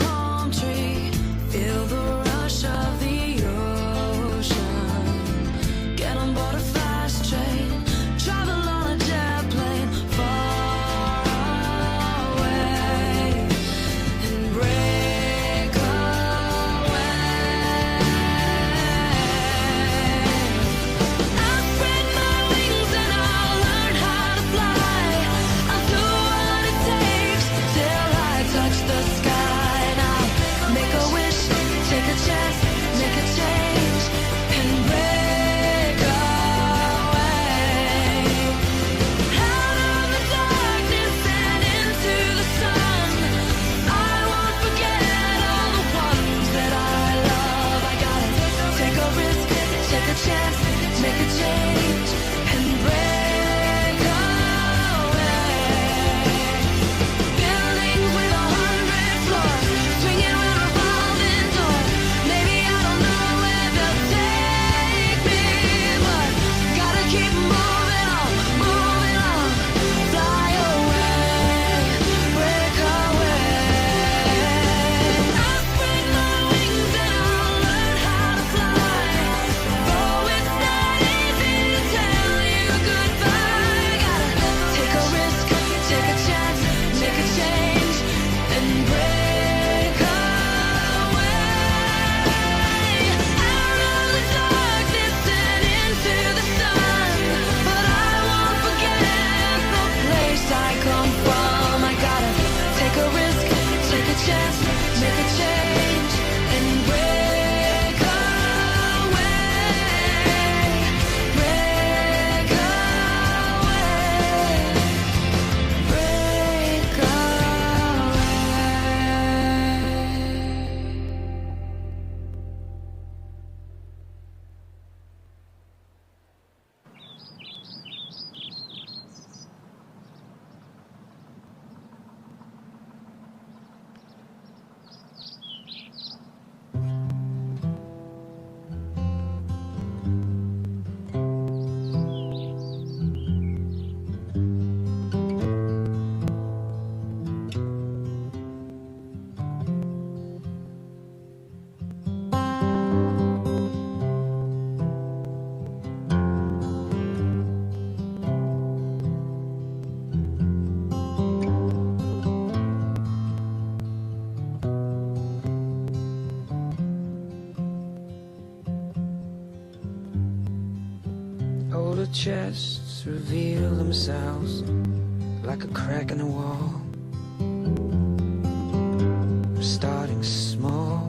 palm tree, feel the rush of the ocean. Get on board a fast train, travel on a jet plane far away, and break away. I'll spread my wings and I'll learn how to fly. I'll do what it takes till I touch the sky. And I'll make a wish, take a chance, make a change, and break away. Out of the darkness and into the sun, I won't forget all the ones that I love. I gotta take a risk, take a chance, make a change, and break away. Buildings with 100 floors, swinging with revolving doors. Maybe I don't know where they'll take me, but gotta keep moving on, fly away, break away. I'll spread my wings and I'll learn how to fly. Though it's not easy to tell you goodbye, gotta take a risk, take a chance, make a change, and break away. Out of the darkness and into the sun, but I won't forget the place I come from. I gotta take a risk, take a chance, make a change, and break away, break away, break away. Older chests reveal themselves like a crack in the wall. We're starting small,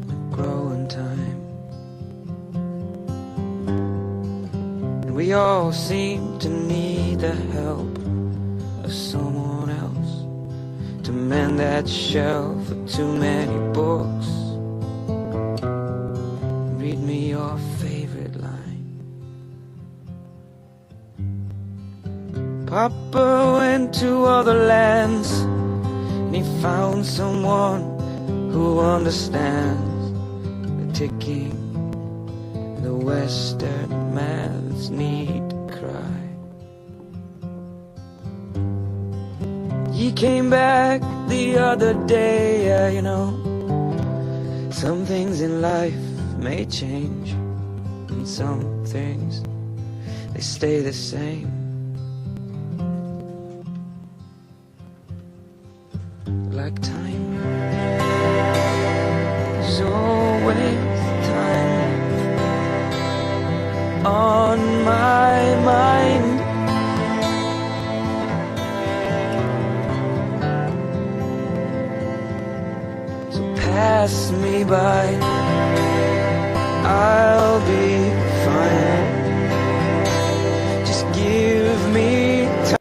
and growing time. And we all seem to need the help of someone else to mend that shelf of too many books. Read me your favorite line. Papa went to other lands, and he found someone who understands the ticking, the Western man's need to cry. He came back the other day, yeah, you know, some things in life may change, and some things, they stay the same. Like time, there's always time on my mind. So pass me by, I'll be fine. Just give me time.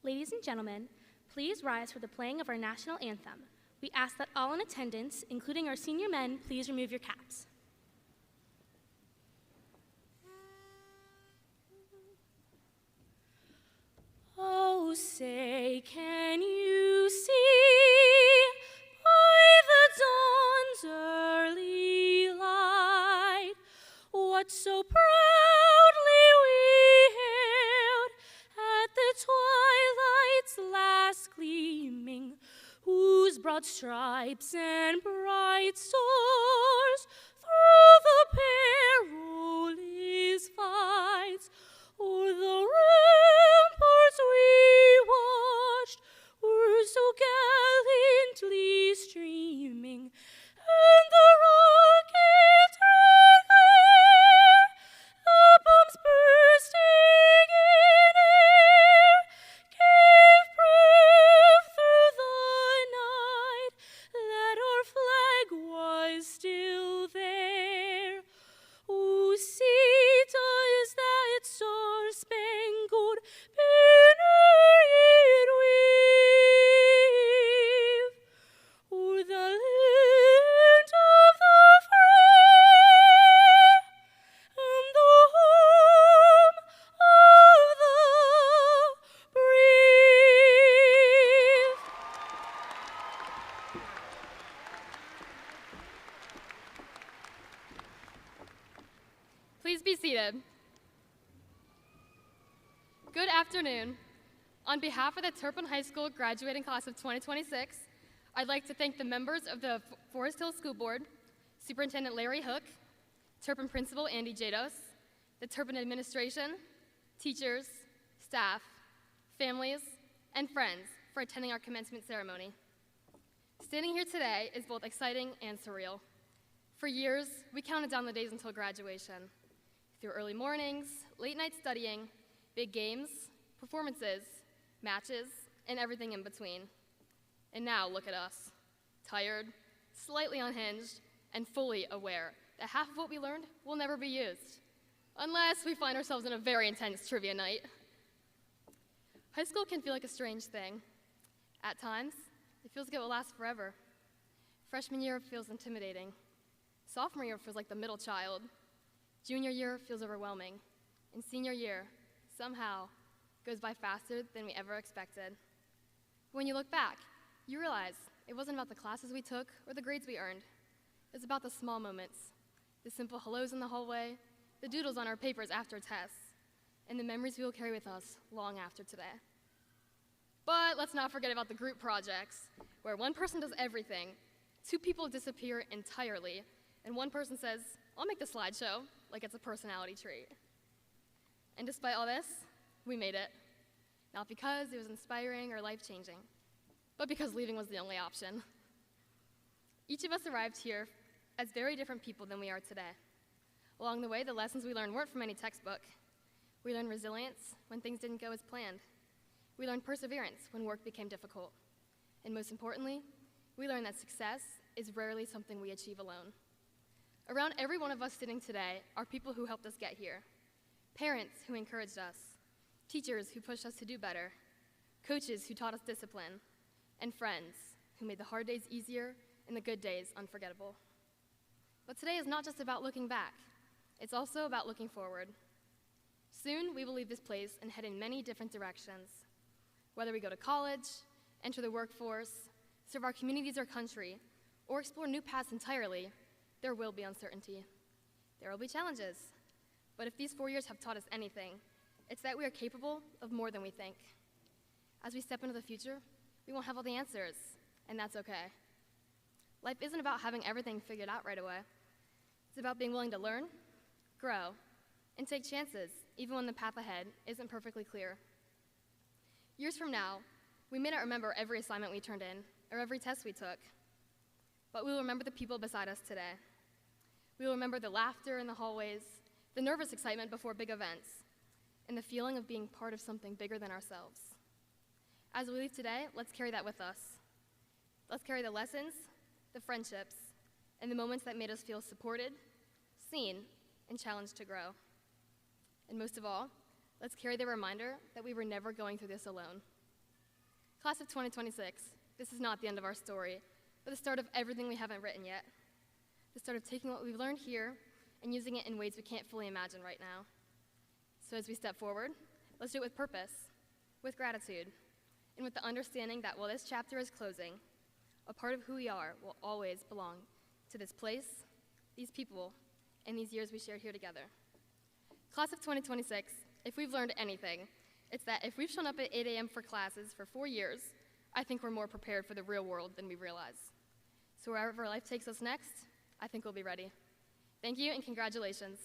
Ladies and gentlemen, please rise for the playing of our national anthem. We ask that all in attendance, including our senior men, please remove your caps. Oh, say, can you see by the dawn's early light what so proudly we hailed at the twilight's last gleaming, whose broad stripes and bright stars through the perilous fights o'er the ramparts we watched were so gallantly streaming, and the rockets rang clear, the bombs bursting in air gave proof through the night that our flag was still there. Oh, see, does that star-spangled banner yet wave o'er the land of the free and the home of the brave? Please be seated. Good afternoon. On behalf of the Turpin High School graduating class of 2026, I'd like to thank the members of the Forest Hill School Board, Superintendent Larry Hook, Turpin Principal Andy Jados, the Turpin administration, teachers, staff, families, and friends for attending our commencement ceremony. Standing here today is both exciting and surreal. For years, we counted down the days until graduation. Through early mornings, late night studying, big games, performances, matches, and everything in between. And now look at us, tired, slightly unhinged, and fully aware that half of what we learned will never be used, unless we find ourselves in a very intense trivia night. High school can feel like a strange thing. At times, it feels like it will last forever. Freshman year feels intimidating. Sophomore year feels like the middle child. Junior year feels overwhelming. And senior year, somehow, goes by faster than we ever expected. When you look back, you realize it wasn't about the classes we took or the grades we earned. It's about the small moments, the simple hellos in the hallway, the doodles on our papers after tests, and the memories we will carry with us long after today. But let's not forget about the group projects, where one person does everything, two people disappear entirely, and one person says, "I'll make the slideshow," like it's a personality trait. And despite all this, we made it. Not because it was inspiring or life-changing, but because leaving was the only option. Each of us arrived here as very different people than we are today. Along the way, the lessons we learned weren't from any textbook. We learned resilience when things didn't go as planned. We learned perseverance when work became difficult. And most importantly, we learned that success is rarely something we achieve alone. Around every one of us sitting today are people who helped us get here. Parents who encouraged us, teachers who pushed us to do better, coaches who taught us discipline, and friends who made the hard days easier and the good days unforgettable. But today is not just about looking back, it's also about looking forward. Soon we will leave this place and head in many different directions. Whether we go to college, enter the workforce, serve our communities or country, or explore new paths entirely, there will be uncertainty. There will be challenges. But if these 4 years have taught us anything, it's that we are capable of more than we think. As we step into the future, we won't have all the answers, and that's okay. Life isn't about having everything figured out right away. It's about being willing to learn, grow, and take chances, even when the path ahead isn't perfectly clear. Years from now, we may not remember every assignment we turned in or every test we took, but we will remember the people beside us today. We will remember the laughter in the hallways, the nervous excitement before big events, and the feeling of being part of something bigger than ourselves. As we leave today, let's carry that with us. Let's carry the lessons, the friendships, and the moments that made us feel supported, seen, and challenged to grow. And most of all, let's carry the reminder that we were never going through this alone. Class of 2026, this is not the end of our story, but the start of everything we haven't written yet. The start of taking what we've learned here and using it in ways we can't fully imagine right now. So as we step forward, let's do it with purpose, with gratitude, and with the understanding that while this chapter is closing, a part of who we are will always belong to this place, these people, and these years we shared here together. Class of 2026, if we've learned anything, it's that if we've shown up at 8 a.m. for classes for 4 years, I think we're more prepared for the real world than we realize. So wherever life takes us next, I think we'll be ready. Thank you and congratulations.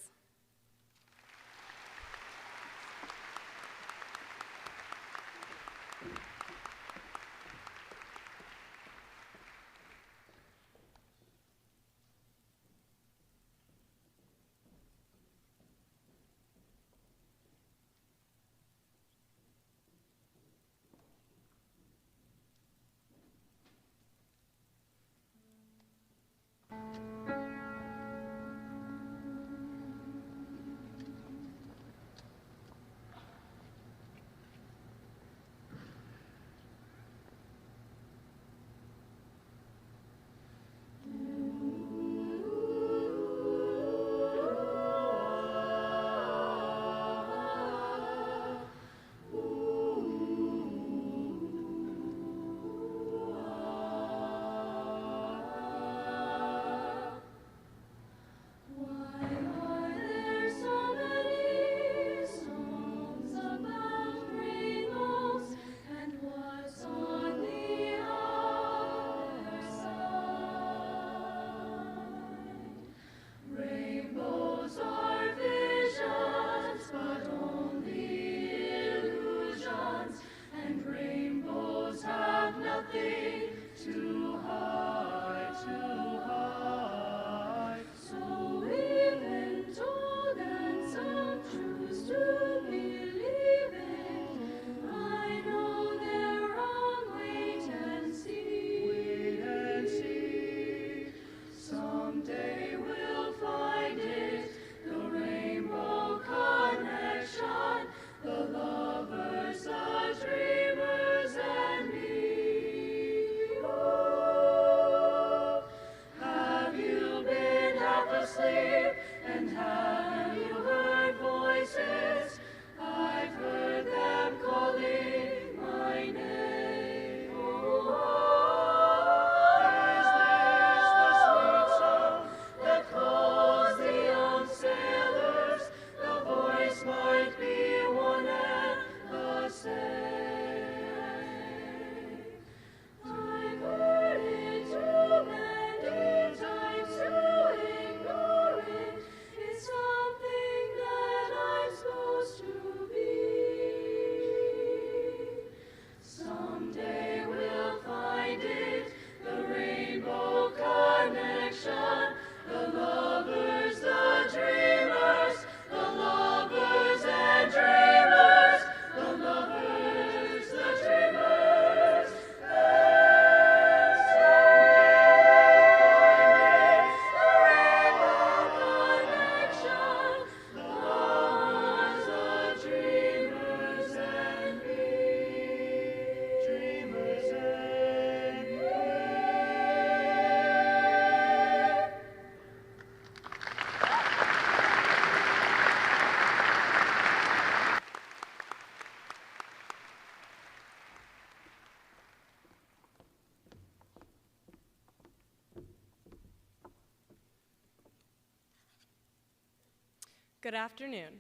Good afternoon,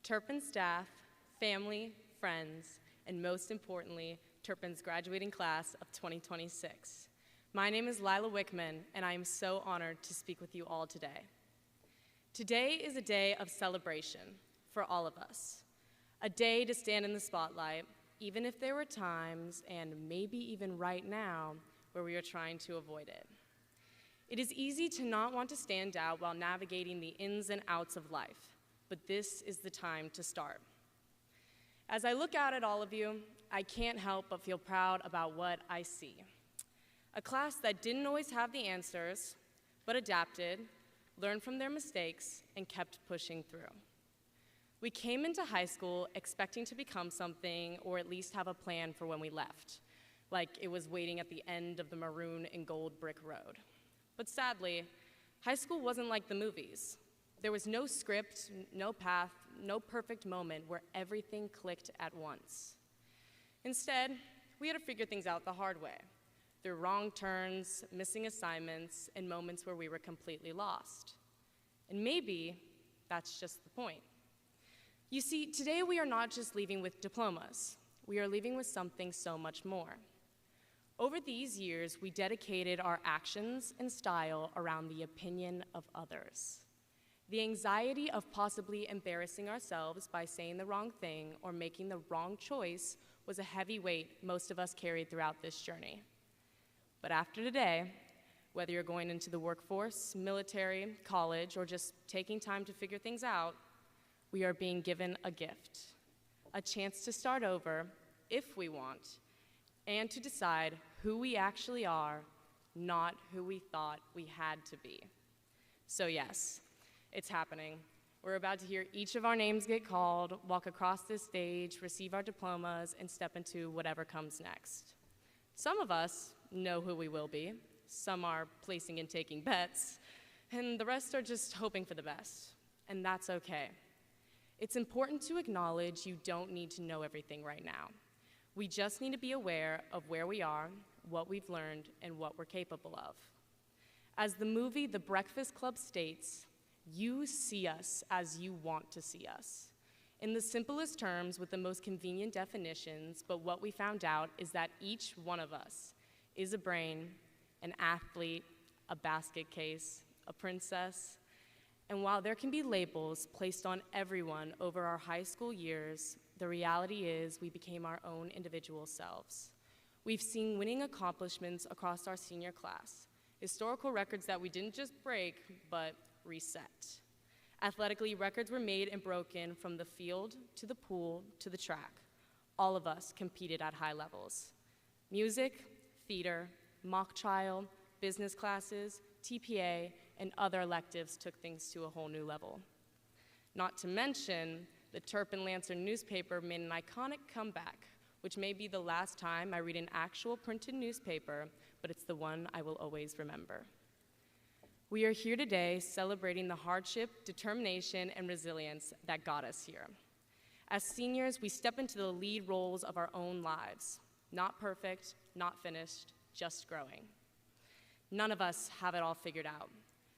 Turpin staff, family, friends, and most importantly, Turpin's graduating class of 2026. My name is Lila Wickman, and I am so honored to speak with you all today. Today is a day of celebration for all of us, a day to stand in the spotlight, even if there were times, and maybe even right now, where we are trying to avoid it. It is easy to not want to stand out while navigating the ins and outs of life, but this is the time to start. As I look out at all of you, I can't help but feel proud about what I see. A class that didn't always have the answers, but adapted, learned from their mistakes, and kept pushing through. We came into high school expecting to become something or at least have a plan for when we left. like it was waiting at the end of the maroon and gold brick road. But sadly, high school wasn't like the movies. There was no script, no path, no perfect moment where everything clicked at once. Instead, we had to figure things out the hard way, through wrong turns, missing assignments, and moments where we were completely lost. And maybe that's just the point. You see, today we are not just leaving with diplomas. We are leaving with something so much more. Over these years, we dedicated our actions and style around the opinion of others. The anxiety of possibly embarrassing ourselves by saying the wrong thing or making the wrong choice was a heavy weight most of us carried throughout this journey. But after today, whether you're going into the workforce, military, college, or just taking time to figure things out, we are being given a gift, a chance to start over if we want, and to decide who we actually are, not who we thought we had to be. So yes, it's happening. We're about to hear each of our names get called, walk across this stage, receive our diplomas, and step into whatever comes next. Some of us know who we will be. Some are placing and taking bets, and the rest are just hoping for the best. And that's okay. It's important to acknowledge you don't need to know everything right now. We just need to be aware of where we are, what we've learned, and what we're capable of. As the movie The Breakfast Club states, you see us as you want to see us. In the simplest terms, with the most convenient definitions, but what we found out is that each one of us is a brain, an athlete, a basket case, a princess. And while there can be labels placed on everyone over our high school years, the reality is we became our own individual selves. We've seen winning accomplishments across our senior class, historical records that we didn't just break, but reset. Athletically, records were made and broken from the field to the pool to the track. All of us competed at high levels. Music, theater, mock trial, business classes, TPA, and other electives took things to a whole new level. Not to mention, the Turpin Lancer newspaper made an iconic comeback, which may be the last time I read an actual printed newspaper, but it's the one I will always remember. We are here today celebrating the hardship, determination, and resilience that got us here. As seniors, we step into the lead roles of our own lives. Not perfect, not finished, just growing. None of us have it all figured out,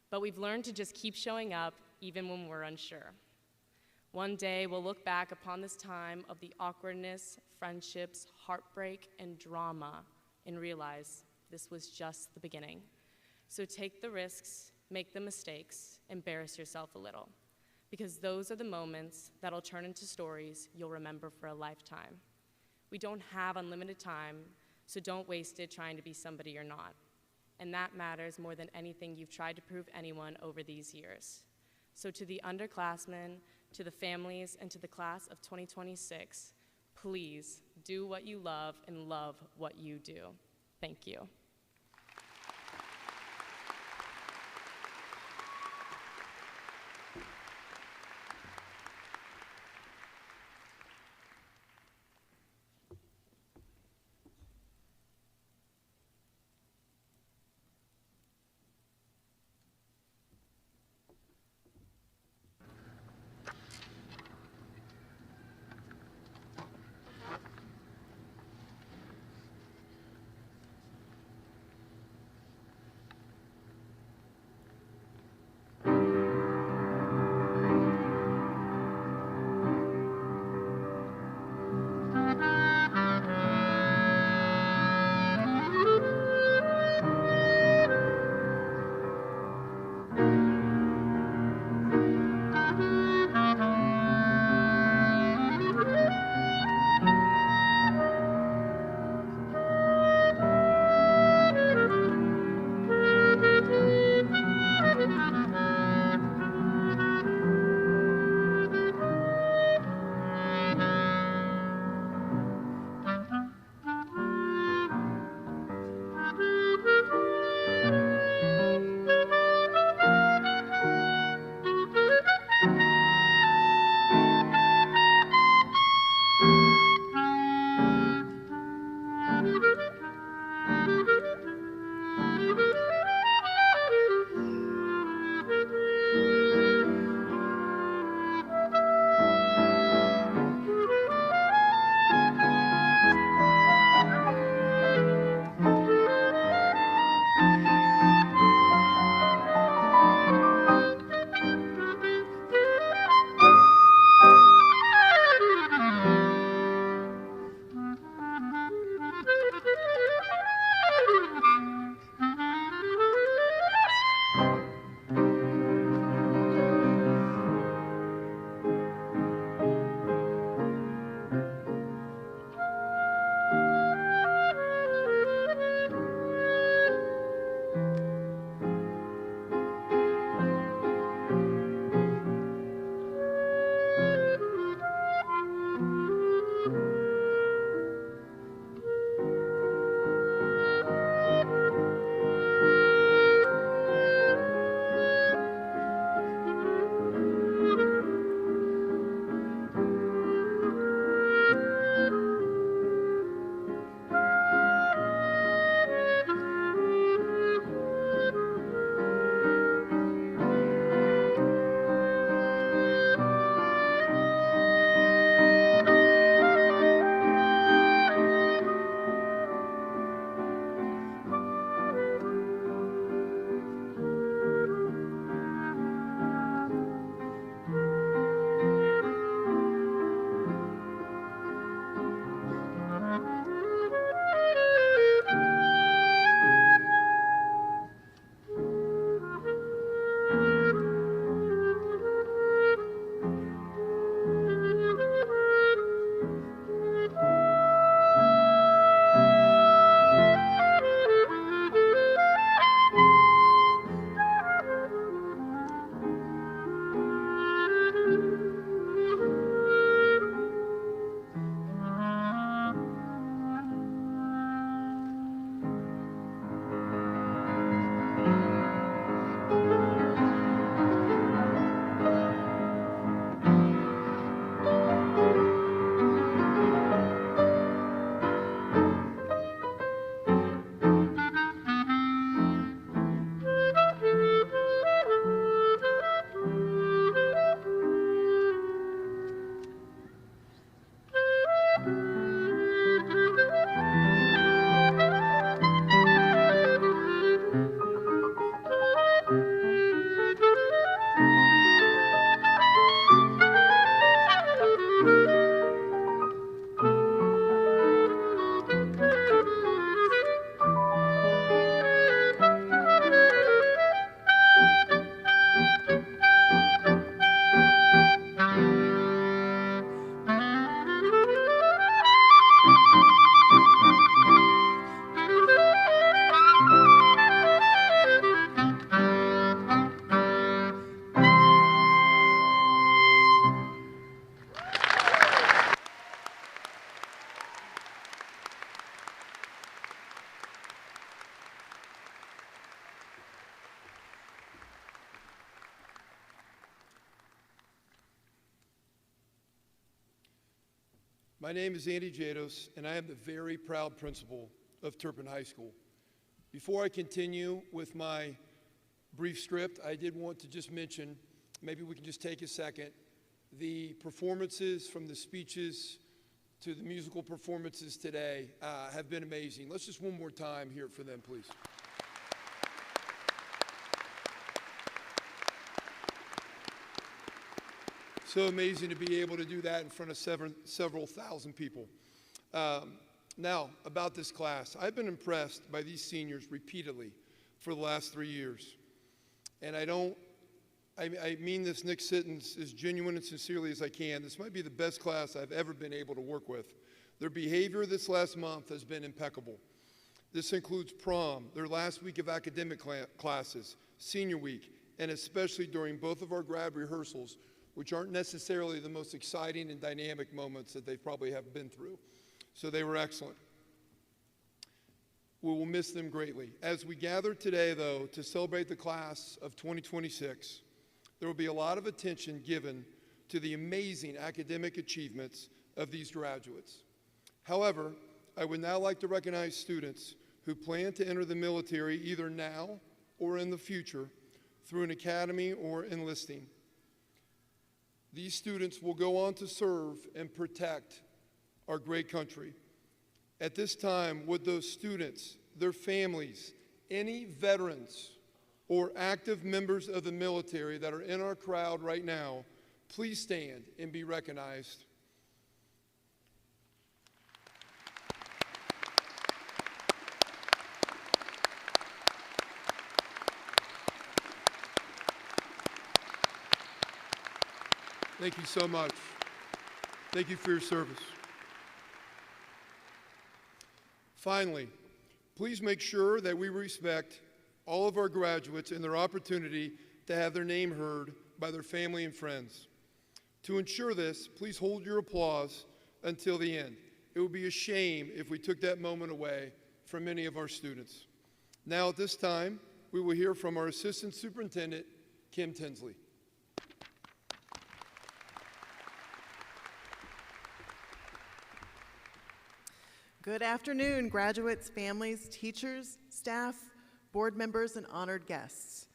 but we've learned to just keep showing up even when we're unsure. One day, we'll look back upon this time of the awkwardness, friendships, heartbreak, and drama and realize this was just the beginning. So take the risks, make the mistakes, embarrass yourself a little, because those are the moments that'll turn into stories you'll remember for a lifetime. We don't have unlimited time, so don't waste it trying to be somebody you're not. And that matters more than anything you've tried to prove anyone over these years. So to the underclassmen, to the families, and to the class of 2026, please do what you love and love what you do. Thank you. My name is Andy Jados, and I am the very proud principal of Turpin High School. Before I continue with my brief script, I did want to just mention, maybe we can just take a second, the performances from the speeches to the musical performances today have been amazing. Let's just one more time hear it for them, please. So amazing to be able to do that in front of several thousand people. Now, about this class, I've been impressed by these seniors repeatedly for the last 3 years. And I mean this next sentence as genuine and sincerely as I can. This might be the best class I've ever been able to work with. Their behavior this last month has been impeccable. This includes prom, their last week of academic classes, senior week, and especially during both of our grad rehearsals, which aren't necessarily the most exciting and dynamic moments that they probably have been through. So they were excellent. We will miss them greatly. As we gather today, though, to celebrate the class of 2026, there will be a lot of attention given to the amazing academic achievements of these graduates. However, I would now like to recognize students who plan to enter the military either now or in the future through an academy or enlisting. These students will go on to serve and protect our great country. At this time, would those students, their families, any veterans, or active members of the military that are in our crowd right now, please stand and be recognized. Thank you so much. Thank you for your service. Finally, please make sure that we respect all of our graduates and their opportunity to have their name heard by their family and friends. To ensure this, please hold your applause until the end. It would be a shame if we took that moment away from many of our students. Now at this time, we will hear from our Assistant Superintendent, Kim Tinsley. Good afternoon, graduates, families, teachers, staff, board members, and honored guests.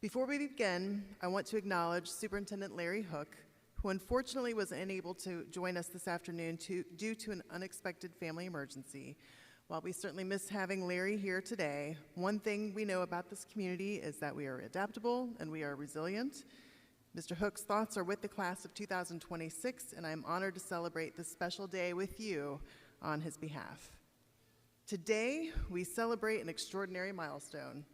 Before we begin, I want to acknowledge Superintendent Larry Hook, who unfortunately was unable to join us this afternoon due to an unexpected family emergency. While we certainly miss having Larry here today, one thing we know about this community is that we are adaptable and we are resilient. Mr. Hook's thoughts are with the class of 2026, and I'm honored to celebrate this special day with you on his behalf. Today, we celebrate an extraordinary milestone,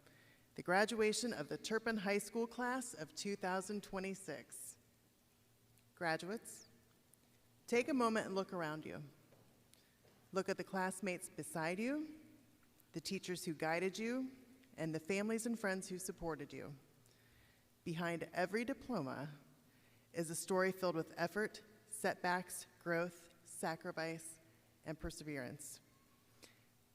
the graduation of the Turpin High School class of 2026. Graduates, take a moment and look around you. Look at the classmates beside you, the teachers who guided you, and the families and friends who supported you. Behind every diploma is a story filled with effort, setbacks, growth, sacrifice, and perseverance.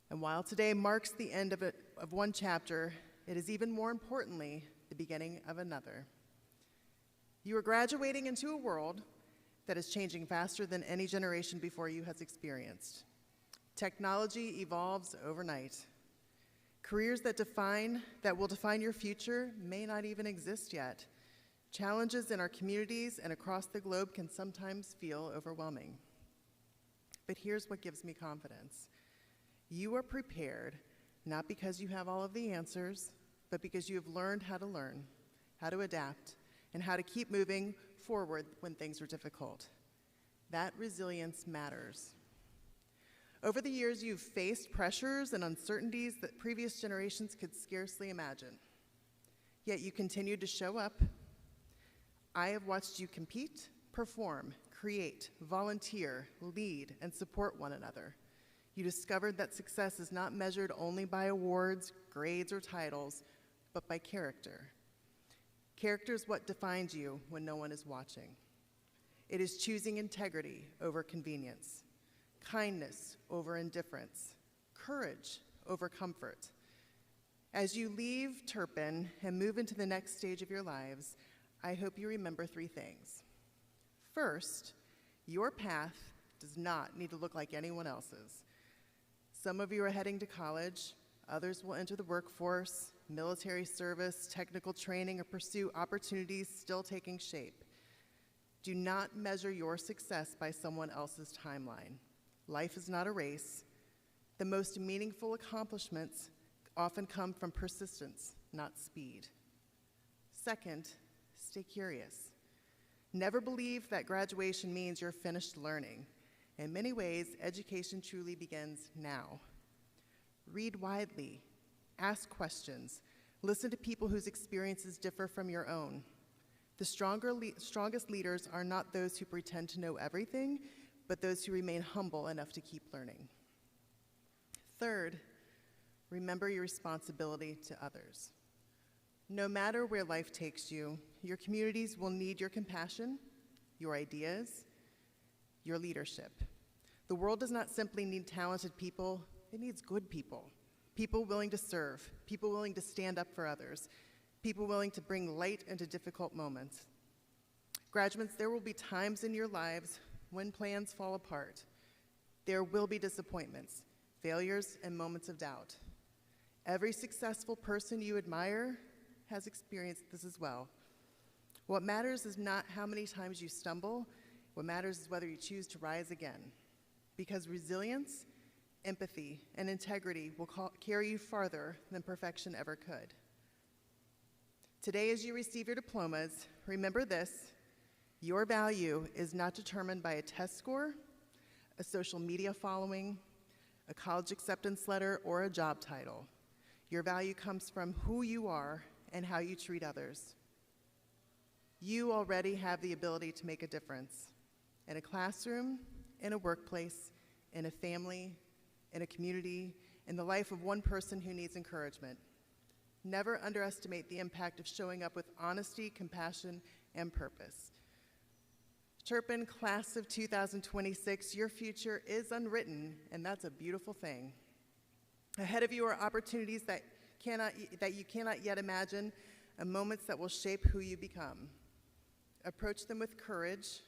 And while today marks the end of one chapter, it is even more importantly the beginning of another. You are graduating into a world that is changing faster than any generation before you has experienced. Technology evolves overnight. Careers that will define your future may not even exist yet. Challenges in our communities and across the globe can sometimes feel overwhelming. But here's what gives me confidence. You are prepared, not because you have all of the answers, but because you have learned, how to adapt, and how to keep moving forward when things are difficult. That resilience matters. Over the years, you've faced pressures and uncertainties that previous generations could scarcely imagine. Yet you continued to show up. I have watched you compete, perform, create, volunteer, lead, and support one another. You discovered that success is not measured only by awards, grades, or titles, but by character. Character is what defines you when no one is watching. It is choosing integrity over convenience, kindness over indifference, courage over comfort. As you leave Turpin and move into the next stage of your lives, I hope you remember 3 things. First, your path does not need to look like anyone else's. Some of you are heading to college, others will enter the workforce, military service, technical training, or pursue opportunities still taking shape. Do not measure your success by someone else's timeline. Life is not a race. The most meaningful accomplishments often come from persistence, not speed. Second, stay curious. Never believe that graduation means you're finished learning. In many ways, education truly begins now. Read widely, ask questions, listen to people whose experiences differ from your own. The strongest leaders are not those who pretend to know everything, but those who remain humble enough to keep learning. Third, remember your responsibility to others. No matter where life takes you, your communities will need your compassion, your ideas, your leadership. The world does not simply need talented people, it needs good people. People willing to serve, people willing to stand up for others, people willing to bring light into difficult moments. Graduates, there will be times in your lives when plans fall apart. There will be disappointments, failures, and moments of doubt. Every successful person you admire has experienced this as well. What matters is not how many times you stumble, what matters is whether you choose to rise again. Because resilience, empathy, and integrity will carry you farther than perfection ever could. Today, as you receive your diplomas, remember this: your value is not determined by a test score, a social media following, a college acceptance letter, or a job title. Your value comes from who you are and how you treat others. You already have the ability to make a difference in a classroom, in a workplace, in a family, in a community, in the life of one person who needs encouragement. Never underestimate the impact of showing up with honesty, compassion, and purpose. Turpin, class of 2026, your future is unwritten, and that's a beautiful thing. Ahead of you are opportunities that you cannot yet imagine, and moments that will shape who you become. Approach them with courage,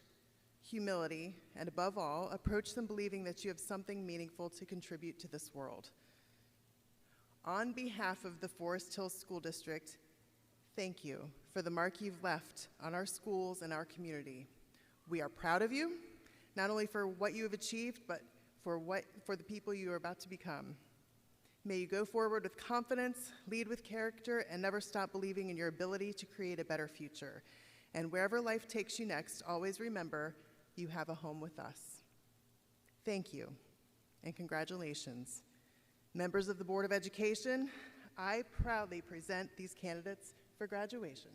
humility, and above all, approach them believing that you have something meaningful to contribute to this world. On behalf of the Forest Hills School District, thank you for the mark you've left on our schools and our community. We are proud of you, not only for what you have achieved, but for the people you are about to become. May you go forward with confidence, lead with character, and never stop believing in your ability to create a better future. And wherever life takes you next, always remember, you have a home with us. Thank you, and congratulations. Members of the Board of Education, I proudly present these candidates for graduation.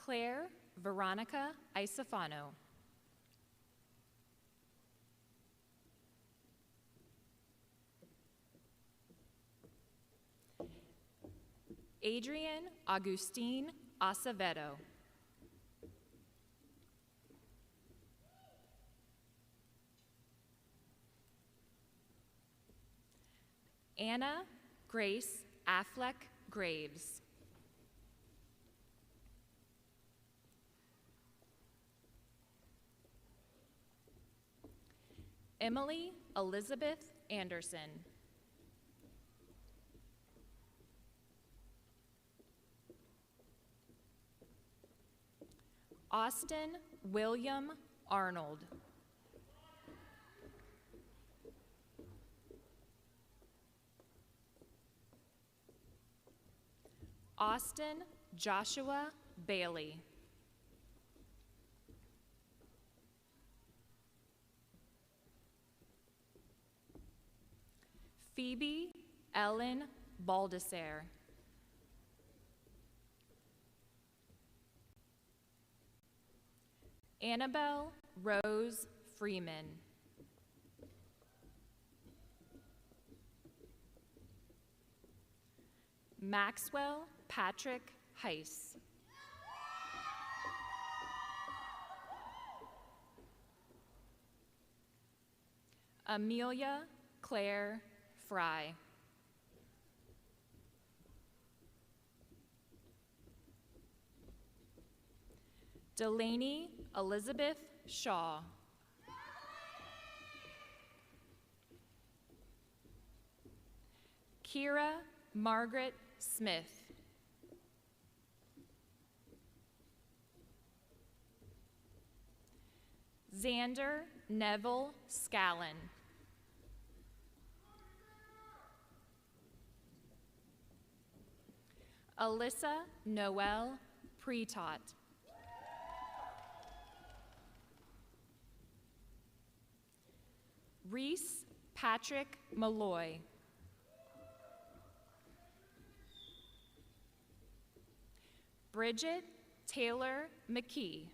Claire Veronica Isofano. Adrian Agustin Acevedo. Anna Grace Affleck Graves. Emily Elizabeth Anderson. Austin William Arnold. Austin Joshua Bailey. Phoebe Ellen Baldesser. Annabelle Rose Freeman. Maxwell Patrick Heiss. Amelia Claire Fry. Delaney Elizabeth Shaw. Kira Margaret Smith. Xander Neville Scallon. Alyssa Noel Pretot. Reese Patrick Malloy. Bridget Taylor McKee.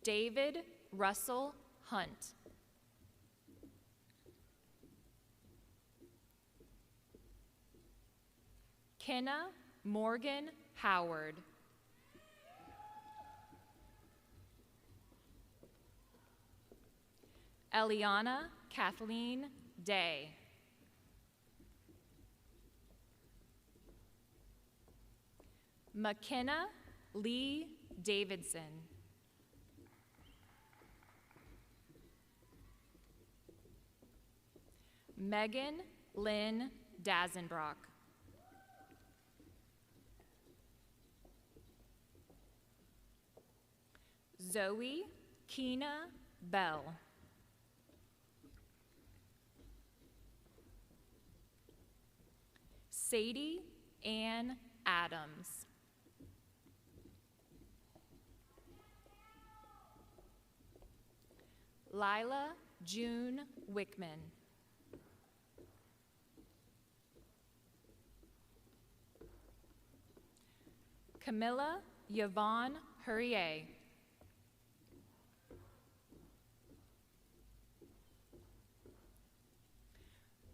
David Russell Hunt. Kenna Morgan Howard. Eliana Kathleen Day. McKenna Lee Davidson. Megan Lynn Dazenbrock. Zoe Keena Bell. Sadie Ann Adams. Lila June Wickman. Camilla Yvonne Hurrier.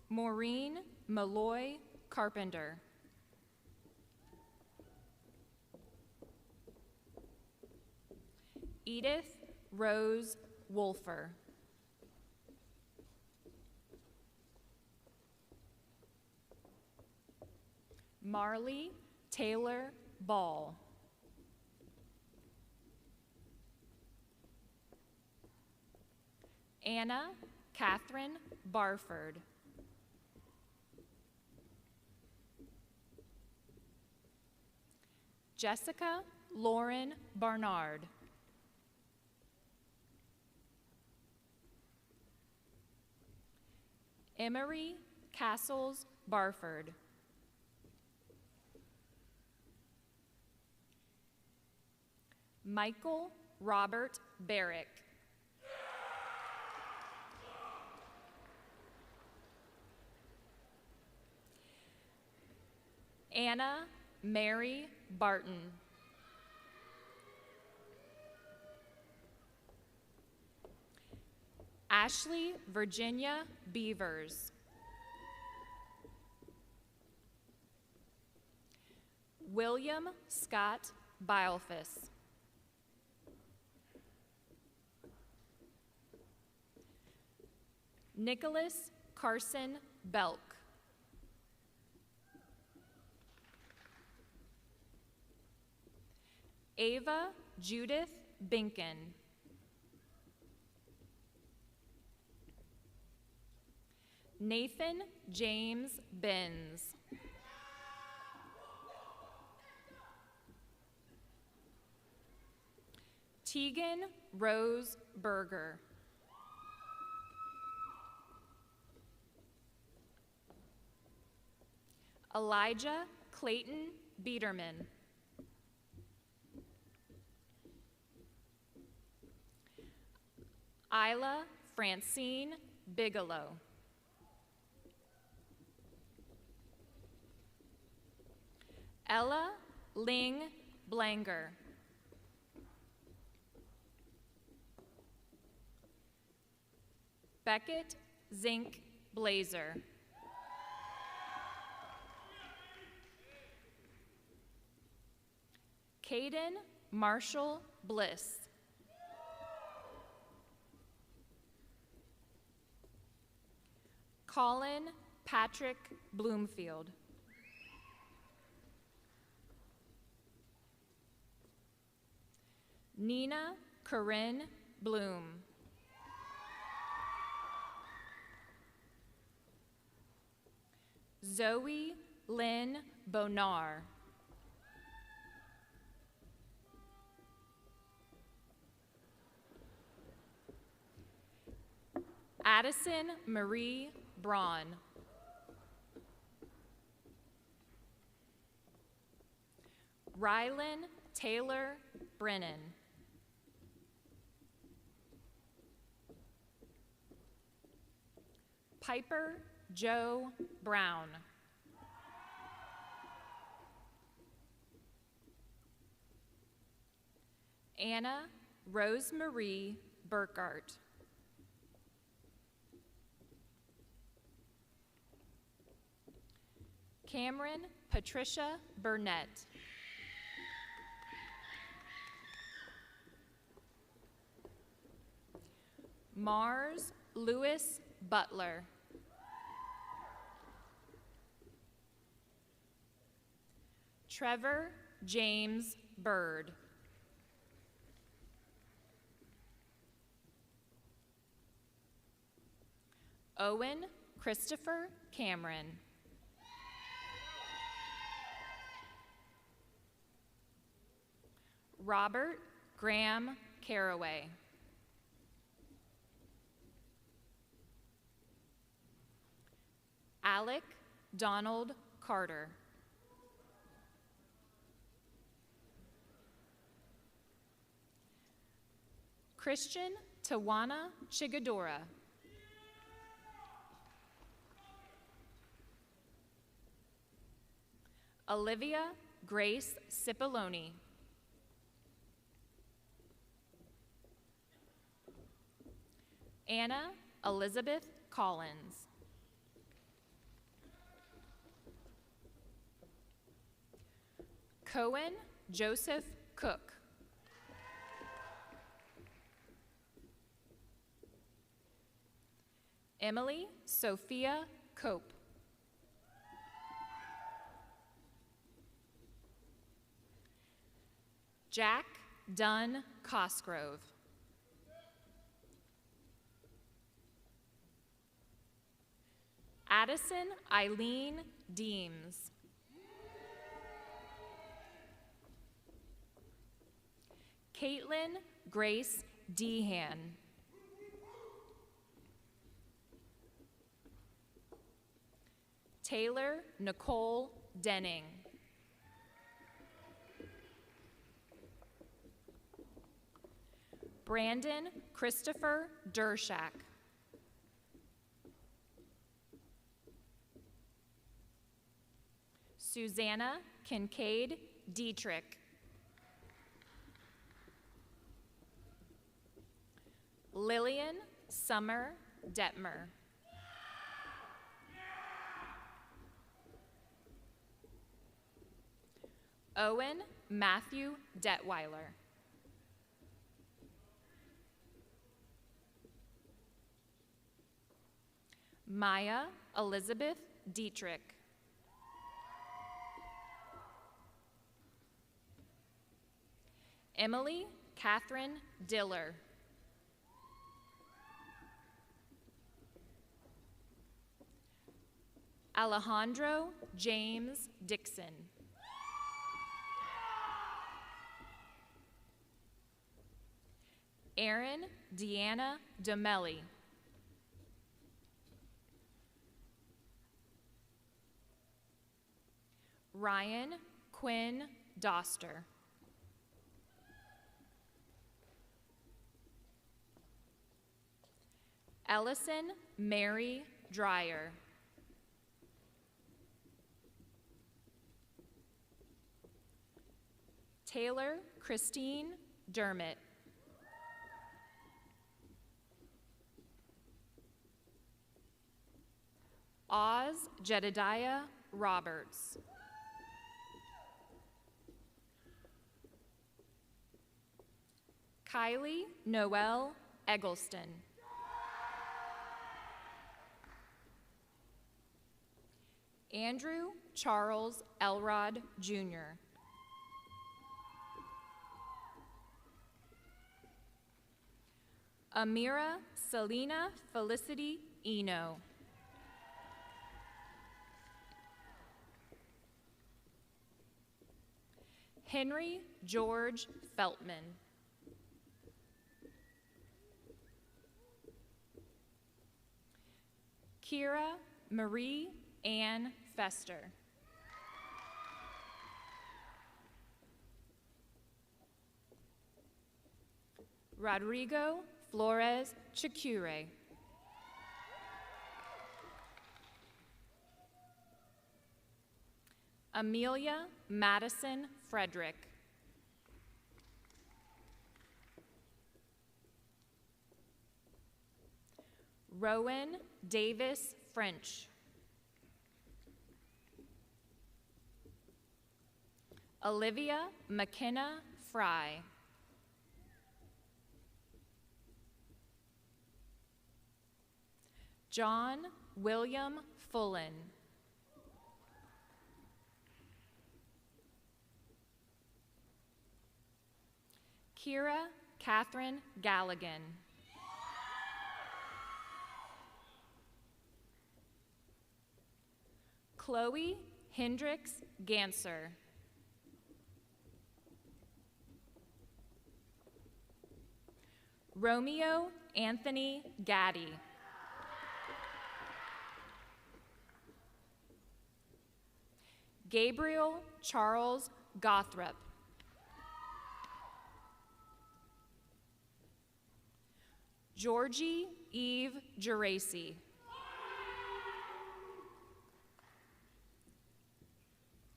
Maureen Malloy Carpenter. Edith Rose Wolfer. Marley Taylor Ball. Anna Catherine Barford. Jessica Lauren Barnard. Emery Castles Barford. Michael Robert Barrick. Anna Mary Barton. Ashley Virginia Beavers. William Scott Bilefus. Nicholas Carson Belk. Ava Judith Binkin. Nathan James Benz. Tegan Rose Berger. Elijah Clayton Biederman. Isla Francine Bigelow. Ella Ling Blanger. Beckett Zink Blazer. Caden Marshall Bliss. Colin Patrick Bloomfield. Nina Corinne Bloom. Zoe Lynn Bonar. Addison Marie Braun. Rylan Taylor Brennan. Piper Joe Brown. Anna Rosemarie Burkart. Cameron Patricia Burnett. Mars Lewis Butler. Trevor James Bird. Owen Christopher Cameron. Robert Graham Caraway. Alec Donald Carter. Christian Tawana Chigadora. Olivia Grace Cipollone. Anna Elizabeth Collins. Cohen Joseph Cook. Emily Sophia Cope. Jack Dunn Cosgrove. Addison Eileen Deems. Caitlin Grace Dehan. Taylor Nicole Denning. Brandon Christopher Dershak. Susanna Kincaid Dietrich. Lillian Summer Detmer. Owen Matthew Detweiler. Maya Elizabeth Dietrich. Emily Catherine Diller. Alejandro James Dixon. Erin Deanna Domelli. Ryan Quinn Doster. Ellison Mary Dreyer. Taylor Christine Dermott. Oz Jedediah Roberts. Kylie Noel Eggleston. Andrew Charles Elrod Jr. Amira Selena Felicity Eno. Henry George Feltman. Kira Marie Ann Fester. Rodrigo Flores Chicure. Amelia Madison Frederick. Rowan Davis French. Olivia McKenna Fry. John William Fullen. Kira Catherine Galligan. Chloe Hendricks Ganser. Romeo Anthony Gaddy. Gabriel Charles Gothrop. Georgie Eve Geraci.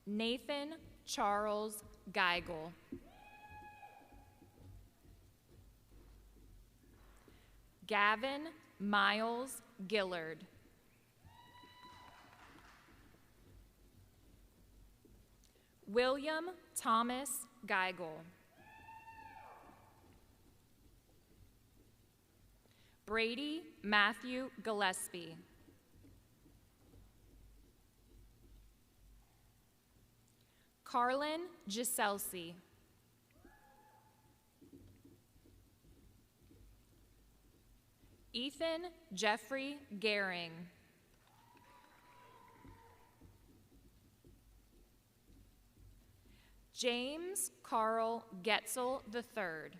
Nathan Charles Geigel. Gavin Miles Gillard. William Thomas Geigel. Brady Matthew Gillespie. Carlin Giselsey. Ethan Jeffrey Gehring. James Carl Getzel III.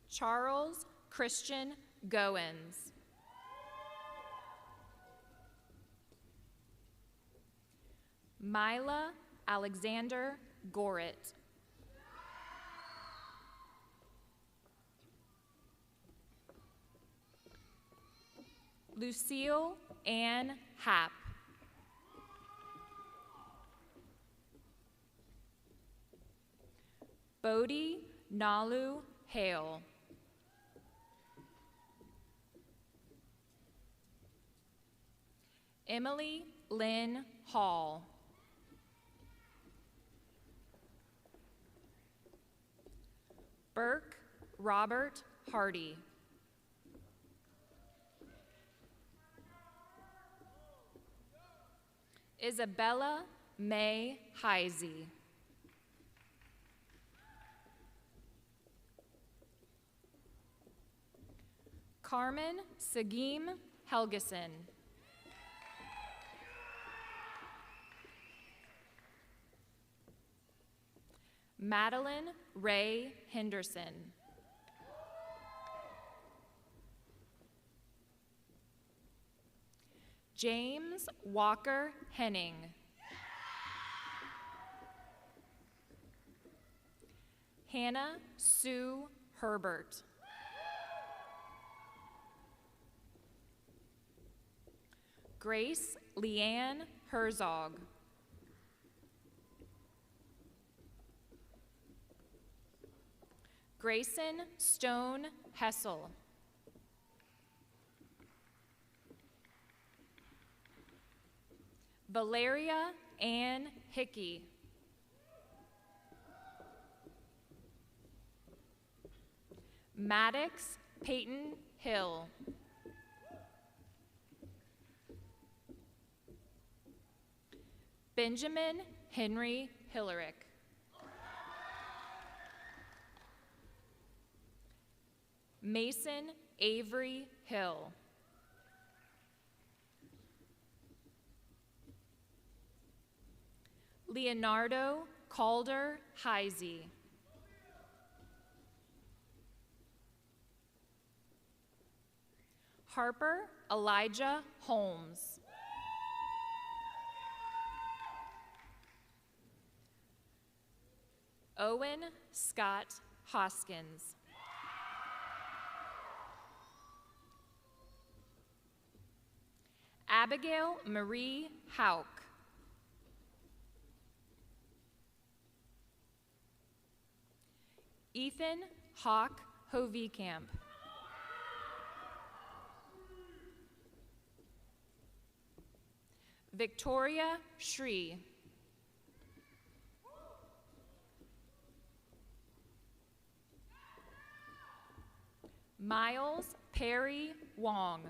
Charles Christian Goins. Mila Alexander Gorit. Lucille Ann Happ. Bodie Nalu Hale. Emily Lynn Hall. Burke Robert Hardy. Isabella May Heisey. Carmen Sagim Helgeson. Madeline Ray Henderson. James Walker Henning. Hannah Sue Herbert. Grace Leanne Herzog. Grayson Stone Hessel. Valeria Ann Hickey. Maddox Peyton Hill. Benjamin Henry Hillerick. Mason Avery Hill. Leonardo Calder Heisey. Harper Elijah Holmes. Owen Scott Hoskins. Abigail Marie Hauk. Ethan Hawk Hovikamp. Victoria Shree. Miles Perry Wong.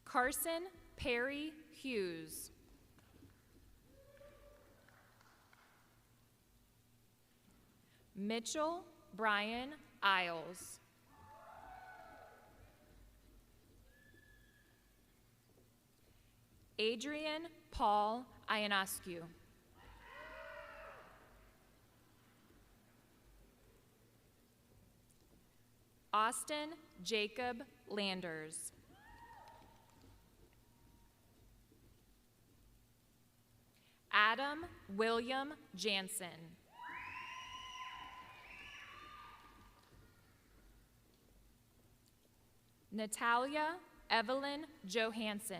Carson Perry Hughes. Mitchell Brian Isles. Adrian Paul Ionescu. Austin Jacob Landers. Adam William Jansen. Natalia Evelyn Johansson.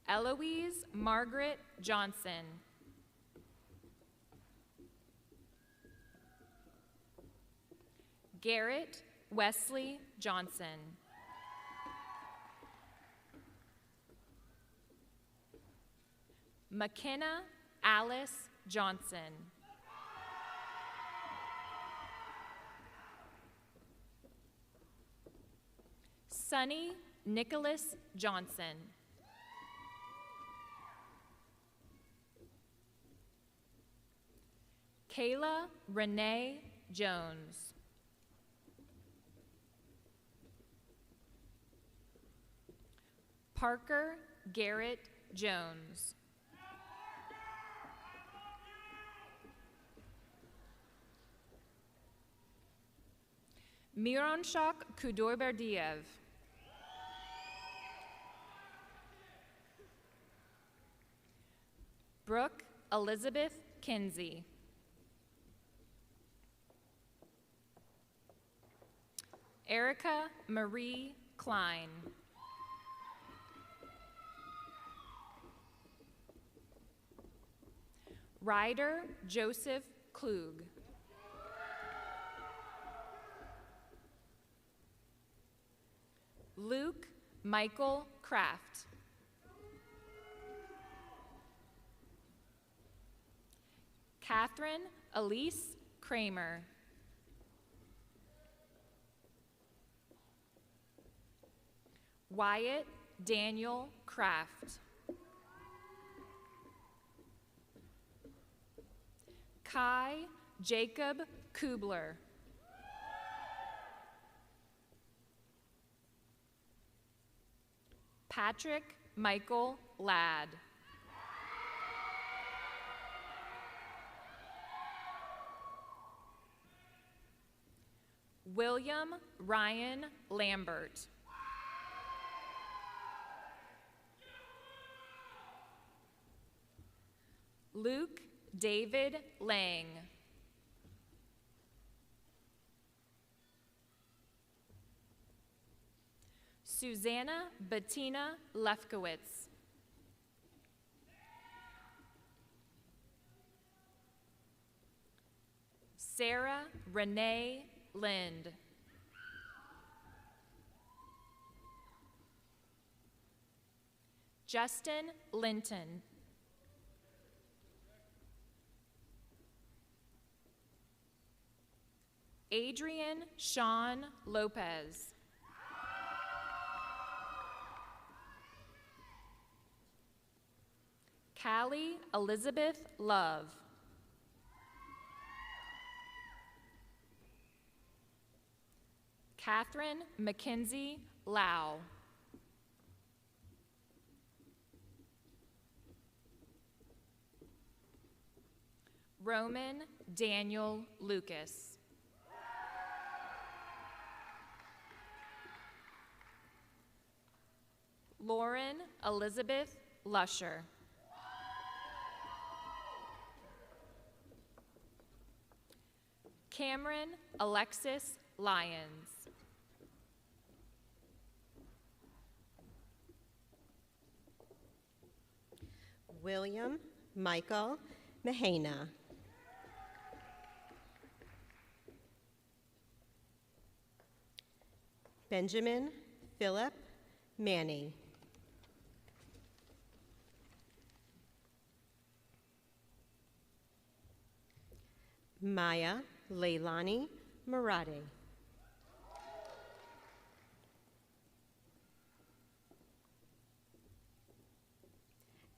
Eloise Margaret Johnson. Garrett Wesley Johnson. McKenna Alice Johnson. Sonny Nicholas Johnson. Kayla Renee Jones. Parker Garrett Jones. Mironshak Kudoyberdiev. Brooke Elizabeth Kinsey. Erica Marie Klein. Ryder Joseph Klug. Luke Michael Kraft. Catherine Elise Kramer. Wyatt Daniel Kraft. Kai Jacob Kubler. Patrick Michael Ladd. William Ryan Lambert. Luke David Lang. Susanna Bettina Lefkowitz. Sarah Renee Lind. Justin Linton. Adrian Sean Lopez. Callie Elizabeth Love. Catherine Mackenzie Lau. Roman Daniel Lucas. Lauren Elizabeth Lusher. Cameron Alexis Lyons. William Michael Mahana. Benjamin Philip Manning. Maya Leilani Murade.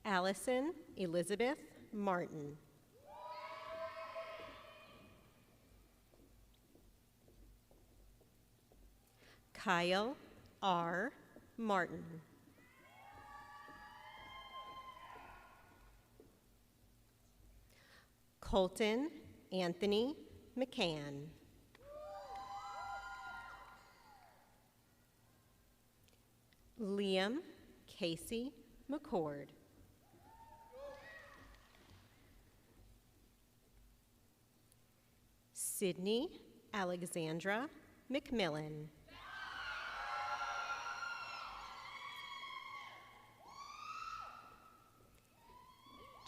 Allison Elizabeth Martin. Kyle R. Martin. Colton Anthony McCann. Liam Casey McCord. Sydney Alexandra McMillan.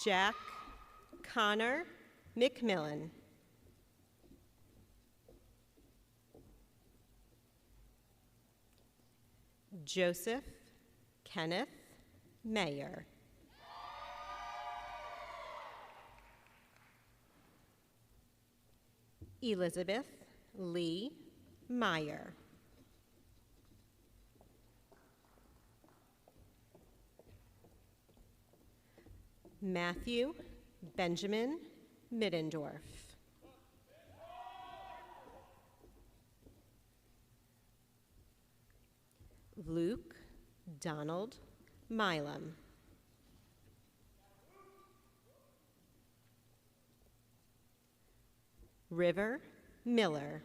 Jack Connor McMillan. Joseph Kenneth Mayer. Elizabeth Lee Meyer. Matthew Benjamin Middendorf. Luke Donald Milam. River Miller.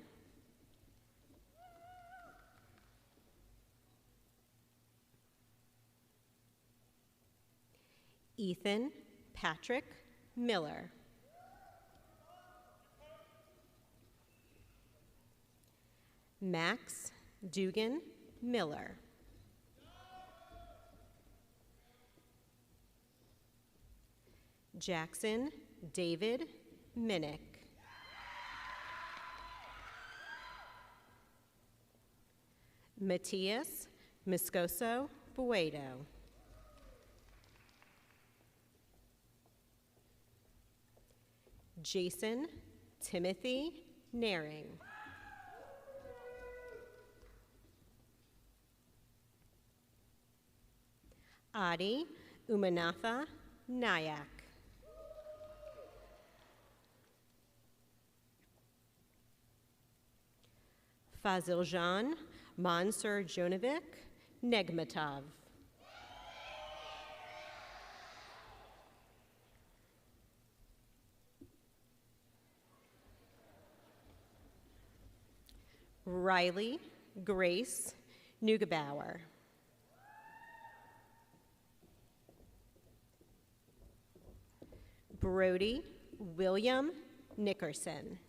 Ethan Patrick Miller. Max Dugan Miller. Jackson David Minnick. Matias Moscoso Buedo. Jason Timothy Naring. Adi Umanatha Nayak. Faziljan Mansur Jonovic Negmatov. Riley Grace Neugebauer. Brody William Nickerson.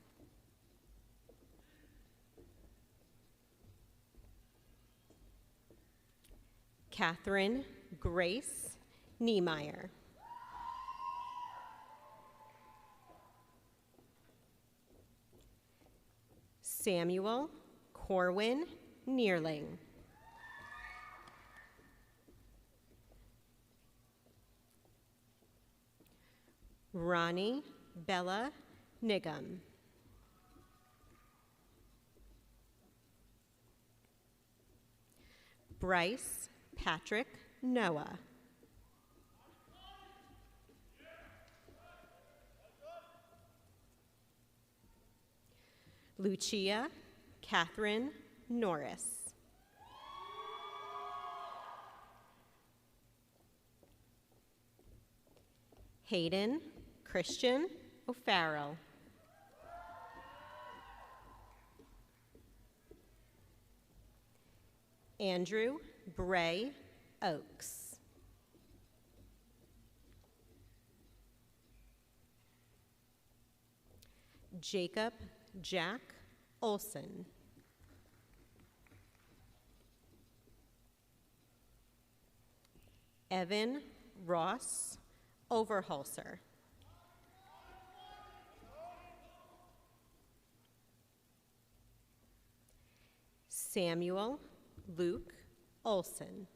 Catherine Grace Niemeyer. Samuel Corwin Neerling. Ronnie Bella Nigam. Bryce Patrick Noah. Lucia Catherine Norris. Hayden Christian O'Farrell. Andrew Bray Oaks. Jacob Jack Olson. Evan Ross Overholser. Samuel Luke Olson.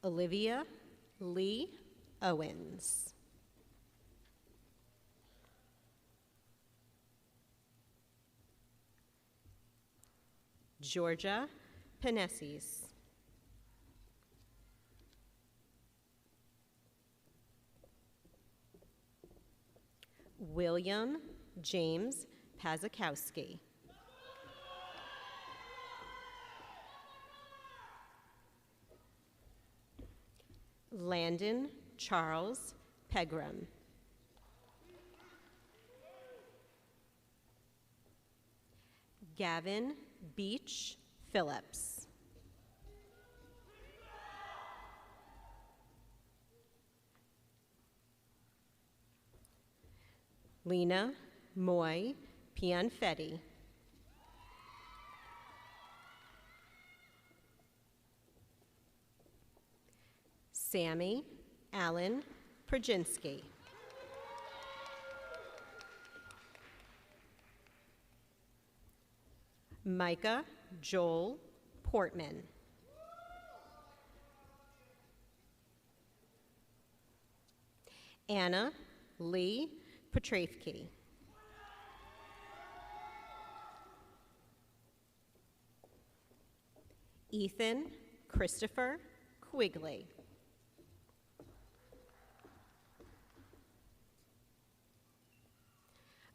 Olivia Lee Owens. Georgia Peneses. William James Pazakowski. Landon Charles Pegram. Gavin Beach Phillips. Lena Moy Pianfetti. Sammy Allen Prajinski. Micah Joel Portman. Anna Lee Petrafke. Ethan Christopher Quigley.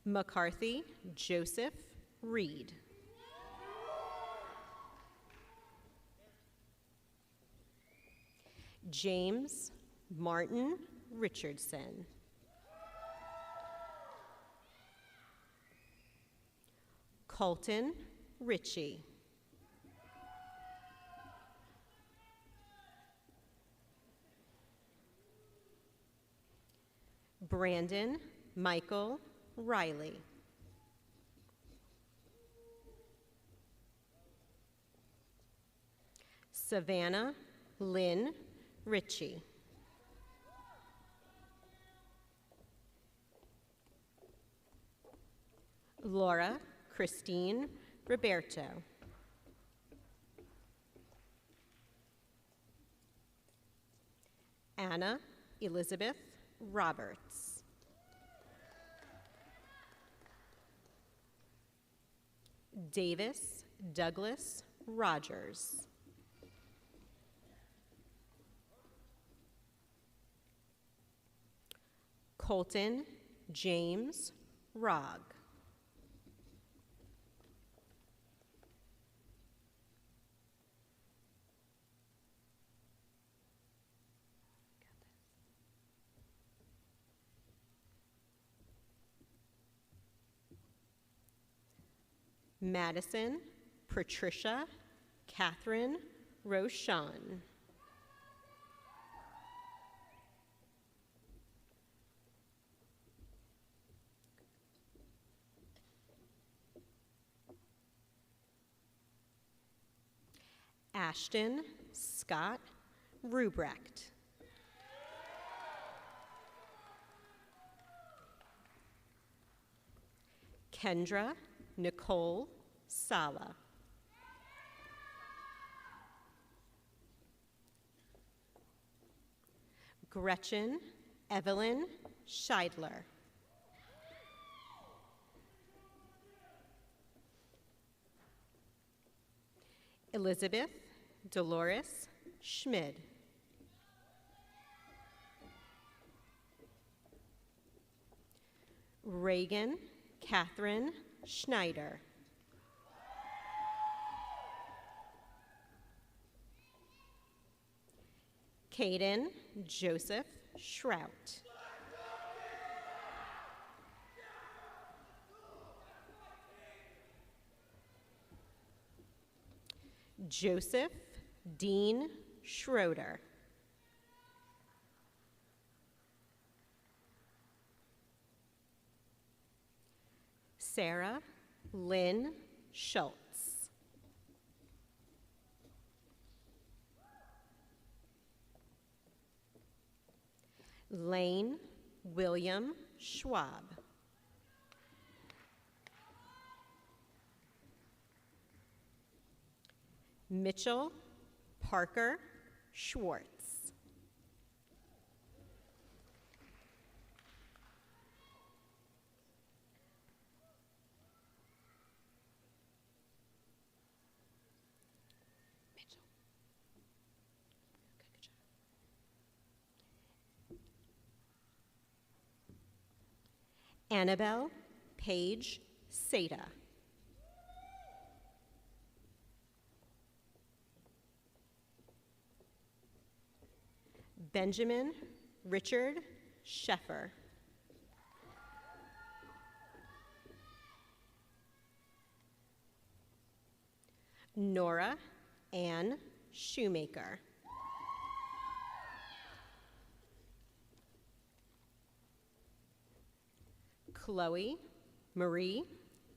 McCarthy Joseph Reed. James Martin Richardson. Colton Ritchie. Brandon Michael Riley. Savannah Lynn Ritchie. Laura Christine Roberto. Anna Elizabeth Roberts. Davis Douglas Rogers. Colton James Rogg. Madison Patricia Catherine Roshan. Ashton Scott Rubrecht. Kendra Nicole Sala. Gretchen Evelyn Scheidler. Elizabeth Dolores Schmid. Reagan Catherine Schneider. Caden Joseph Shrout. Joseph Dean Schroeder. Sarah Lynn Schultz. Lane William Schwab. Mitchell Parker Schwartz. Annabelle Page Seda. Benjamin Richard Sheffer. Nora Ann Shoemaker. Chloe Marie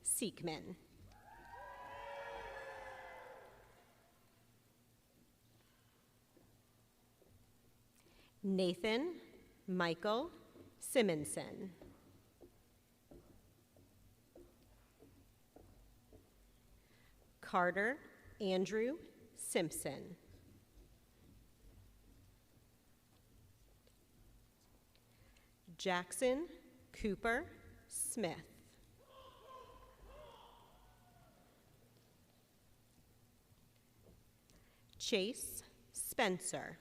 Seekman. Nathan Michael Simonson. Carter Andrew Simpson. Jackson Cooper Smith. Chase Spencer.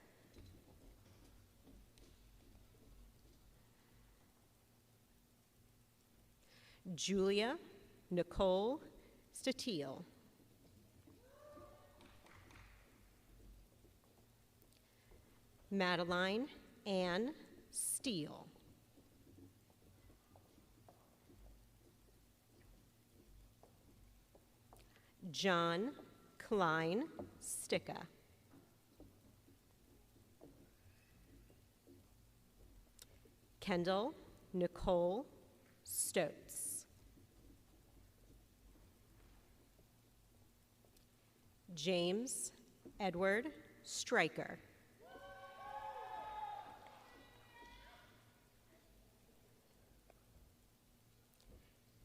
Julia Nicole Statiel. Madeline Ann Steele. John Klein Sticka. Kendall Nicole Stotes. James Edward Stryker.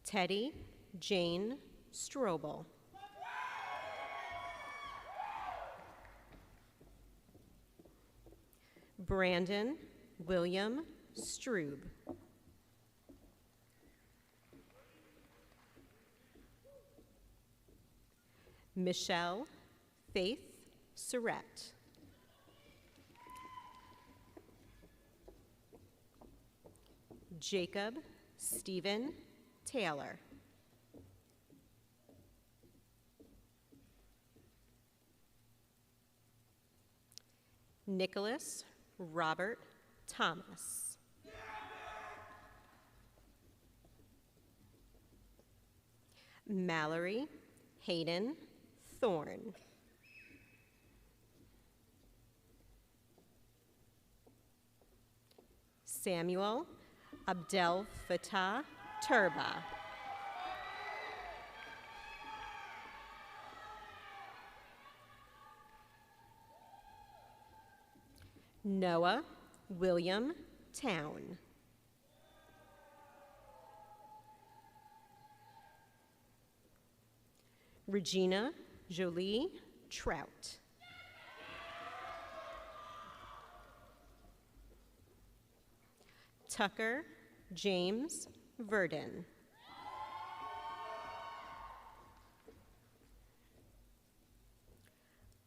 Teddy Jane Strobel. Brandon William Strube. Michelle Faith Surratt. Jacob Stephen Taylor. Nicholas Robert Thomas. Mallory Hayden Thorne. Samuel Abdel Fattah Turba. Noah William Town. Regina Jolie Trout. Tucker James Verdon.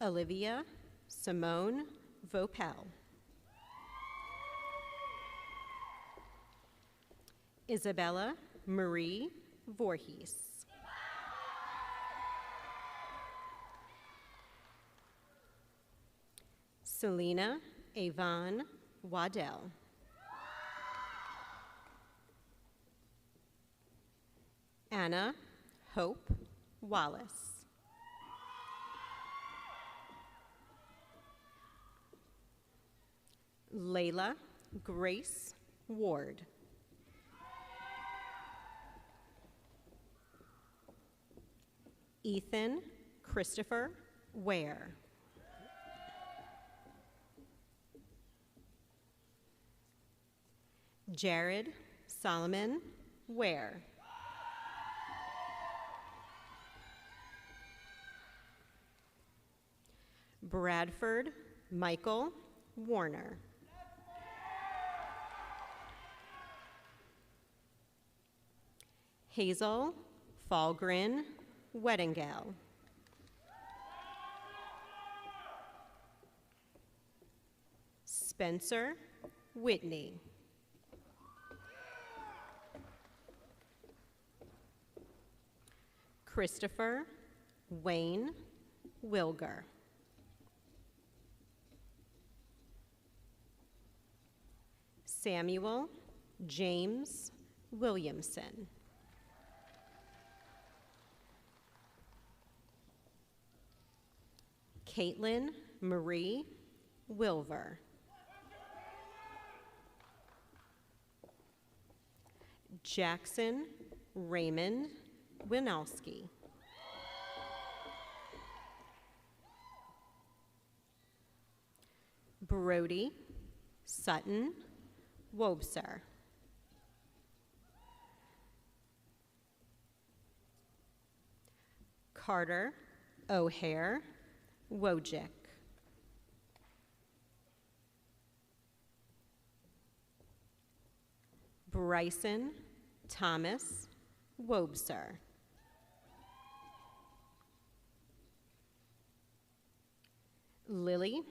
Olivia Simone Vopel. Isabella Marie Voorhees. Selena Avon Waddell. Anna Hope Wallace. Layla Grace Ward. Ethan Christopher Ware. Jared Solomon Ware. Bradford Michael Warner. Hazel Falgren Weddingale. Spencer Whitney. Christopher Wayne Wilger. Samuel James Williamson. Caitlin Marie Wilver. Jackson Raymond Winowski. Brody Sutton Wobser. Carter O'Hare Wojcik. Bryson Thomas Wobser. Lily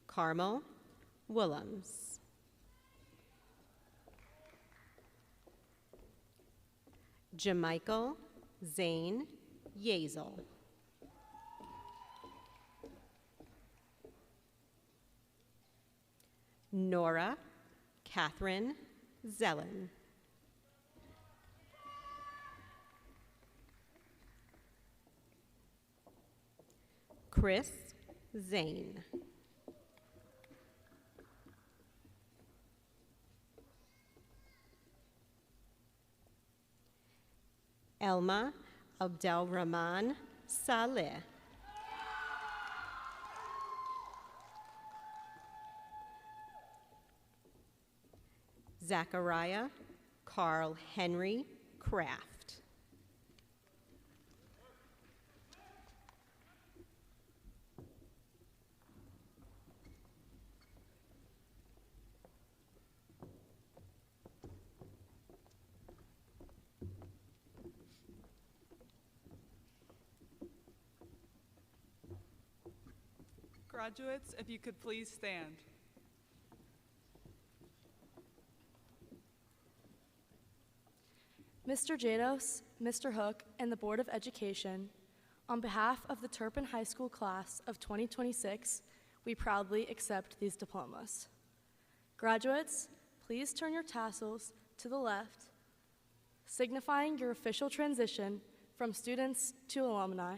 Carmel Willems. Jamichael Zane Yazel. Nora Catherine Zellen. Chris Zane. Elma Abdelrahman Saleh. Zachariah Carl Henry Kraft. Graduates, if you could please stand. Mr. Jados, Mr. Hook, and the Board of Education, on behalf of the Turpin High School class of 2026, we proudly accept these diplomas. Graduates, please turn your tassels to the left, signifying your official transition from students to alumni.